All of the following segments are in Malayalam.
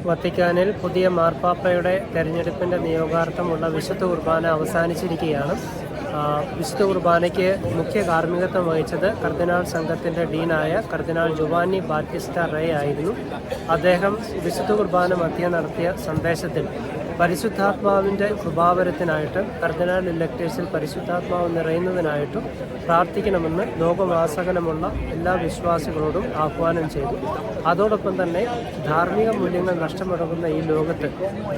വത്തിക്കാനിൽ പുതിയ മാർപ്പാപ്പയുടെ തെരഞ്ഞെടുപ്പിൻ്റെ നിയോഗാർത്ഥമുള്ള വിശുദ്ധ കുർബാന അവസാനിച്ചിരിക്കുകയാണ്. വിശുദ്ധ കുർബാനയ്ക്ക് മുഖ്യ കാർമ്മികത്വം വഹിച്ചത് കർദിനാൾ സംഘത്തിൻ്റെ ഡീനായ കർദിനാൾ ജോവാനി ബാറ്റിസ്റ്റ റേ ആയിരുന്നു. അദ്ദേഹം വിശുദ്ധ കുർബാന മധ്യേ നടത്തിയ സന്ദേശത്തിൽ പരിശുദ്ധാത്മാവിൻ്റെ കൃപാവരത്തിനായിട്ട് കർദിനാൾ ഇലക്ടേഴ്സിൽ പരിശുദ്ധാത്മാവ് നിറയുന്നതിനായിട്ടും പ്രാർത്ഥിക്കണമെന്ന് ലോകമാസകലമുള്ള എല്ലാ വിശ്വാസികളോടും ആഹ്വാനം ചെയ്തു. അതോടൊപ്പം തന്നെ ധാർമ്മിക മൂല്യങ്ങൾ നഷ്ടമടങ്ങുന്ന ഈ ലോകത്ത്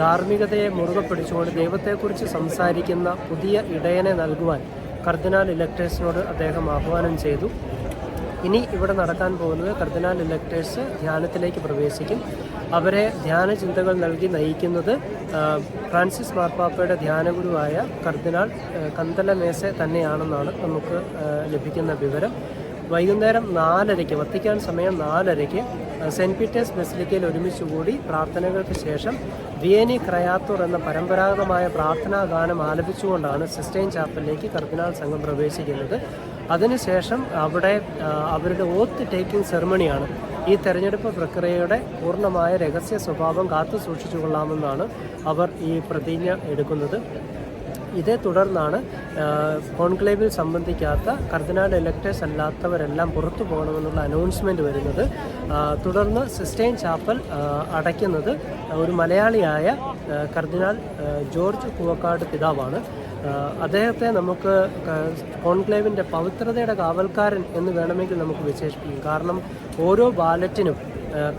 ധാർമ്മികതയെ മുറുകെ പിടിച്ചുകൊണ്ട് ദൈവത്തെക്കുറിച്ച് സംസാരിക്കുന്ന പുതിയ ഇടയനെ നൽകുവാൻ കർദിനാൾ ഇലക്ടേഴ്സിനോട് അദ്ദേഹം ആഹ്വാനം ചെയ്തു. ഇനി ഇവിടെ നടക്കാൻ പോകുന്നത് കർദിനാൾ ഇലക്ടേഴ്സ് ധ്യാനത്തിലേക്ക് പ്രവേശിക്കും. അവരെ ധ്യാന ചിന്തകൾ നൽകി നയിക്കുന്നത് ഫ്രാൻസിസ് മാർപ്പാപ്പയുടെ ധ്യാനഗുരുവായ കർദിനാൾ കന്തലമേസെ തന്നെയാണെന്നാണ് നമുക്ക് ലഭിക്കുന്ന വിവരം. വൈകുന്നേരം 4:30 വത്തിക്കാൻ സമയം 4:30 സെൻറ്റ് പീറ്റേഴ്സ് ബസിലിക്കയിൽ ഒരുമിച്ചുകൂടി പ്രാർത്ഥനകൾക്ക് ശേഷം വിയേനി ക്രയാത്തൂർ എന്ന പരമ്പരാഗതമായ പ്രാർത്ഥനാ ഗാനം ആലപിച്ചുകൊണ്ടാണ് സിസ്റ്റൈൻ ചാപ്പലിലേക്ക് കർദിനാൾ സംഘം പ്രവേശിക്കുന്നത്. അതിനുശേഷം അവിടെ അവരുടെ ഓത്ത് ടേക്കിംഗ് സെറിമണിയാണ്. ഈ തെരഞ്ഞെടുപ്പ് പ്രക്രിയയുടെ പൂർണ്ണമായ രഹസ്യ സ്വഭാവം കാത്തു സൂക്ഷിച്ചുകൊള്ളാമെന്നാണ് അവർ ഈ പ്രതിജ്ഞ എടുക്കുന്നത്. ഇതേ തുടർന്നാണ് കോൺക്ലേവിൽ സംബന്ധിക്കാത്ത കർദിനാൾ ഇലക്ടേഴ്സ് അല്ലാത്തവരെല്ലാം പുറത്തു പോകണമെന്നുള്ള അനൗൺസ്മെൻറ്റ് വരുന്നത്. തുടർന്ന് സിസ്റ്റൈൻ ചാപ്പൽ അടയ്ക്കുന്നത് ഒരു മലയാളിയായ കർദിനാൾ ജോർജ് കൂവക്കാട് പിതാവാണ്. അദ്ദേഹത്തെ നമുക്ക് കോൺക്ലേവിൻ്റെ പവിത്രതയുടെ കാവൽക്കാരൻ എന്ന് വേണമെങ്കിൽ നമുക്ക് വിശേഷിപ്പിക്കും. കാരണം ഓരോ ബാലറ്റിനും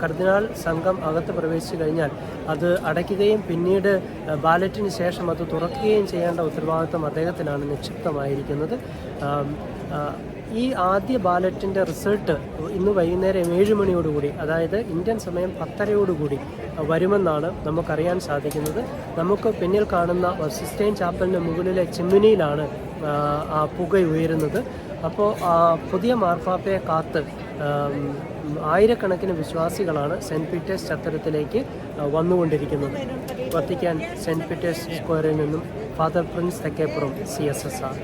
കർദിനാൾ സംഘം അകത്ത് പ്രവേശിച്ചു കഴിഞ്ഞാൽ അത് അടയ്ക്കുകയും പിന്നീട് ബാലറ്റിന് ശേഷം അത് തുറക്കുകയും ചെയ്യേണ്ട ഉത്തരവാദിത്വം അദ്ദേഹത്തിനാണ് നിക്ഷിപ്തമായിരിക്കുന്നത്. ഈ ആദ്യ ബാലറ്റിൻ്റെ റിസൾട്ട് ഇന്ന് വൈകുന്നേരം 7 മണിയോടുകൂടി, അതായത് ഇന്ത്യൻ സമയം 10:30 വരുമെന്നാണ് നമുക്കറിയാൻ സാധിക്കുന്നത്. നമുക്ക് പിന്നിൽ കാണുന്ന സിസ്റ്റൈൻ ചാപ്പലിന് മുകളിലെ ചിമ്മിനിയിലാണ് ആ പുക ഉയരുന്നത്. അപ്പോൾ പുതിയ മാർപ്പാപ്പയെ കാത്ത് ആയിരക്കണക്കിന് വിശ്വാസികളാണ് സെൻറ്റ് പീറ്റേഴ്സ് ചത്തരത്തിലേക്ക് വന്നുകൊണ്ടിരിക്കുന്നത്. വത്തിക്കാൻ സെൻറ്റ് പീറ്റേഴ്സ് സ്ക്വയറിൽ നിന്നും ഫാദർ പ്രിൻസ് തെക്കേപ്പുറം CSSR.